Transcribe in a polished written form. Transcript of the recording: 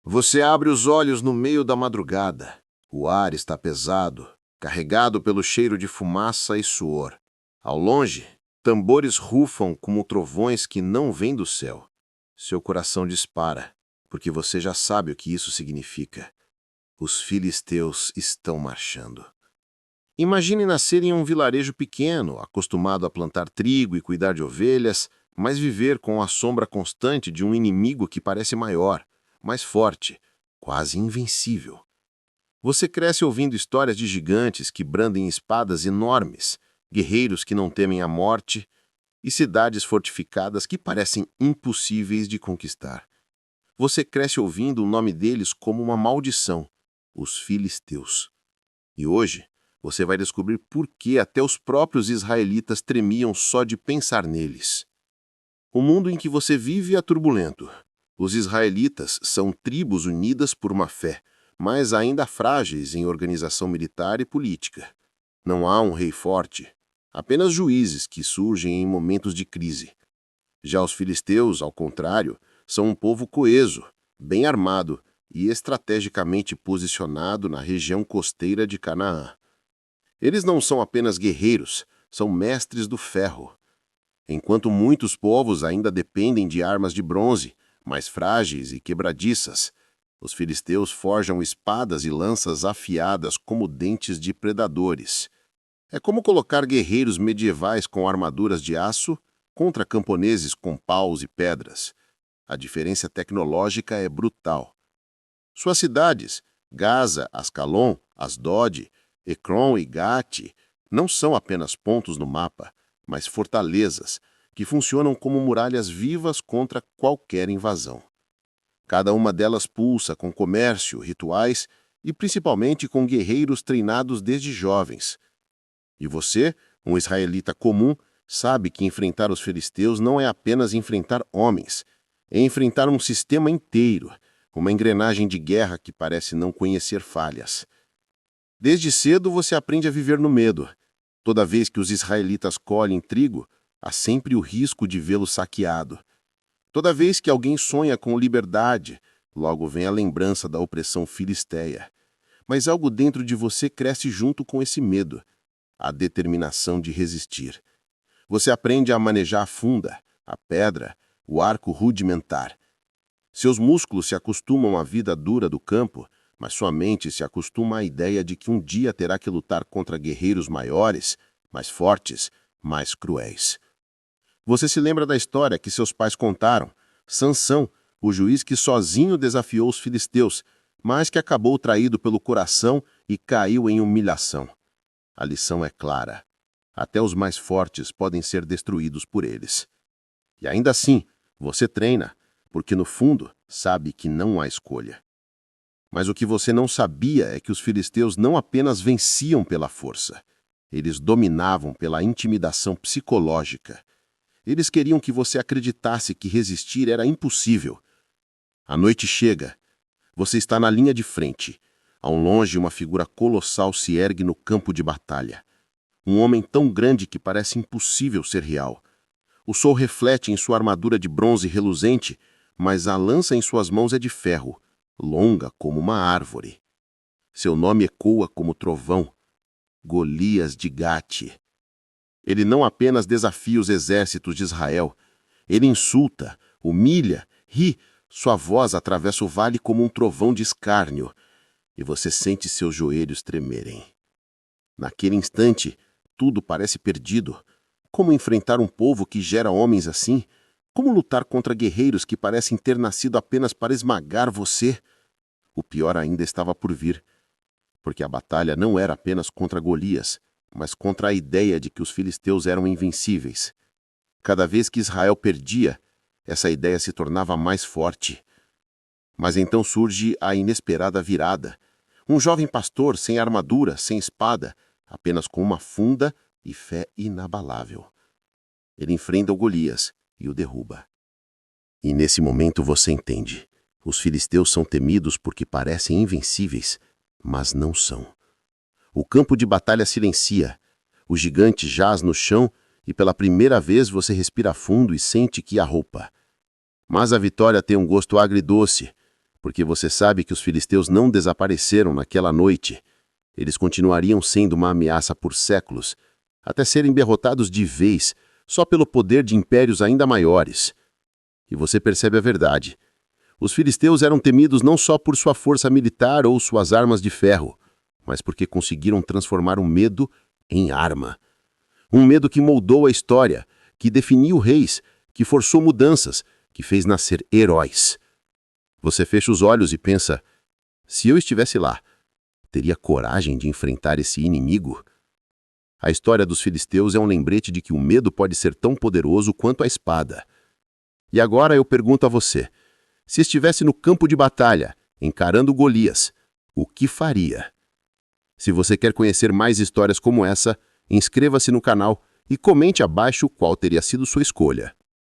Você abre os olhos no meio da madrugada. O ar está pesado, carregado pelo cheiro de fumaça e suor. Ao longe, tambores rufam como trovões que não vêm do céu. Seu coração dispara, porque você já sabe o que isso significa. Os filisteus estão marchando. Imagine nascer em um vilarejo pequeno, acostumado a plantar trigo e cuidar de ovelhas, mas viver com a sombra constante de um inimigo que parece maior, mais forte, quase invencível. Você cresce ouvindo histórias de gigantes que brandem espadas enormes, guerreiros que não temem a morte e cidades fortificadas que parecem impossíveis de conquistar. Você cresce ouvindo o nome deles como uma maldição, os filisteus. E hoje, você vai descobrir por que até os próprios israelitas tremiam só de pensar neles. O mundo em que você vive é turbulento. Os israelitas são tribos unidas por uma fé, mas ainda frágeis em organização militar e política. Não há um rei forte, apenas juízes que surgem em momentos de crise. Já os filisteus, ao contrário, são um povo coeso, bem armado e estrategicamente posicionado na região costeira de Canaã. Eles não são apenas guerreiros, são mestres do ferro. Enquanto muitos povos ainda dependem de armas de bronze, mais frágeis e quebradiças, os filisteus forjam espadas e lanças afiadas como dentes de predadores. É como colocar guerreiros medievais com armaduras de aço contra camponeses com paus e pedras. A diferença tecnológica é brutal. Suas cidades, Gaza, Ascalon, Asdod, Ecrom e Gate, não são apenas pontos no mapa, mas fortalezas que funcionam como muralhas vivas contra qualquer invasão. Cada uma delas pulsa com comércio, rituais e principalmente com guerreiros treinados desde jovens. E você, um israelita comum, sabe que enfrentar os filisteus não é apenas enfrentar homens, é enfrentar um sistema inteiro, uma engrenagem de guerra que parece não conhecer falhas. Desde cedo você aprende a viver no medo. Toda vez que os israelitas colhem trigo, há sempre o risco de vê-lo saqueado. Toda vez que alguém sonha com liberdade, logo vem a lembrança da opressão filisteia. Mas algo dentro de você cresce junto com esse medo, a determinação de resistir. Você aprende a manejar a funda, a pedra, o arco rudimentar. Seus músculos se acostumam à vida dura do campo, mas sua mente se acostuma à ideia de que um dia terá que lutar contra guerreiros maiores, mais fortes, mais cruéis. Você se lembra da história que seus pais contaram? Sansão, o juiz que sozinho desafiou os filisteus, mas que acabou traído pelo coração e caiu em humilhação. A lição é clara. Até os mais fortes podem ser destruídos por eles. E ainda assim, você treina, porque no fundo sabe que não há escolha. Mas o que você não sabia é que os filisteus não apenas venciam pela força, eles dominavam pela intimidação psicológica. Eles queriam que você acreditasse que resistir era impossível. A noite chega. Você está na linha de frente. Ao longe, uma figura colossal se ergue no campo de batalha. Um homem tão grande que parece impossível ser real. O sol reflete em sua armadura de bronze reluzente, mas a lança em suas mãos é de ferro, longa como uma árvore. Seu nome ecoa como trovão, Golias de Gate. Ele não apenas desafia os exércitos de Israel, ele insulta, humilha, ri, sua voz atravessa o vale como um trovão de escárnio, e você sente seus joelhos tremerem. Naquele instante, tudo parece perdido. Como enfrentar um povo que gera homens assim? Como lutar contra guerreiros que parecem ter nascido apenas para esmagar você? O pior ainda estava por vir, porque a batalha não era apenas contra Golias, mas contra a ideia de que os filisteus eram invencíveis. Cada vez que Israel perdia, essa ideia se tornava mais forte. Mas então surge a inesperada virada. Um jovem pastor sem armadura, sem espada, apenas com uma funda e fé inabalável. Ele enfrenta o Golias e o derruba. E nesse momento você entende. Os filisteus são temidos porque parecem invencíveis, mas não são. O campo de batalha silencia. O gigante jaz no chão e pela primeira vez você respira fundo e sente que há roupa. Mas a vitória tem um gosto agridoce, porque você sabe que os filisteus não desapareceram naquela noite. Eles continuariam sendo uma ameaça por séculos, até serem derrotados de vez, só pelo poder de impérios ainda maiores. E você percebe a verdade. Os filisteus eram temidos não só por sua força militar ou suas armas de ferro, mas porque conseguiram transformar o medo em arma. Um medo que moldou a história, que definiu reis, que forçou mudanças, que fez nascer heróis. Você fecha os olhos e pensa, se eu estivesse lá, teria coragem de enfrentar esse inimigo? A história dos filisteus é um lembrete de que o medo pode ser tão poderoso quanto a espada. E agora eu pergunto a você, se estivesse no campo de batalha, encarando Golias, o que faria? Se você quer conhecer mais histórias como essa, inscreva-se no canal e comente abaixo qual teria sido sua escolha.